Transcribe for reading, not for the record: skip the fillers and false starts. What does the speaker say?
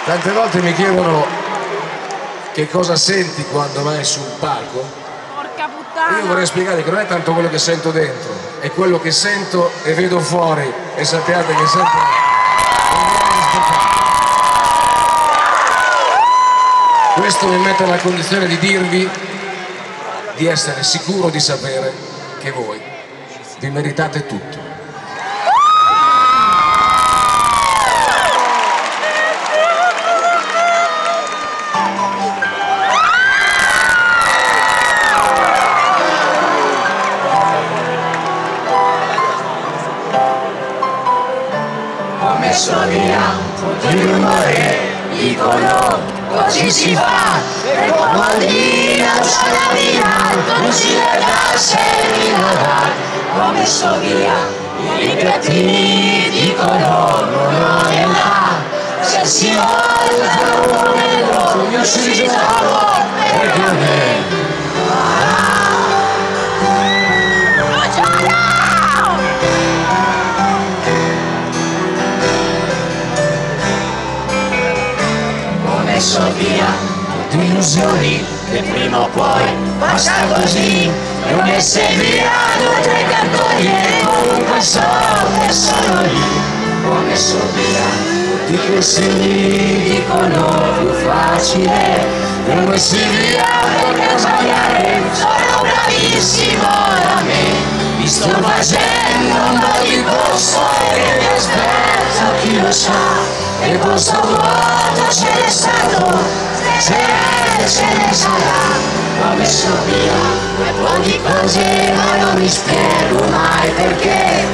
Tante volte mi chiedono che cosa senti quando vai su un palco. Porca puttana! Io vorrei spiegare che non è tanto quello che sento dentro, è quello che sento e vedo fuori, e sappiate che sempre questo mi mette nella condizione di dirvi di essere sicuro di sapere che voi vi meritate tutto. Ho messo via un po' di rumore, dicono così si fa, per comodina c'è la via, non si veda se rinnovare. Ho messo via i piattini, dicono non è là, se si volta un vedo, io si trovo perché a me. Ho messo via tutte illusioni che prima o poi basta così. Le ho messe via tutte le cartoni e comunque so che sono lì. Ho messo via tutti i consigli, dicono più facile. Le ho messi via perché sbagliare sono bravissimo da me. Mi sto facendo un po' di posto e mi aspetto chi lo sa. E il posto vuoto ce n'è stato, se ne sarà. Ho messo via un po' di cose ma non mi spiego mai perché.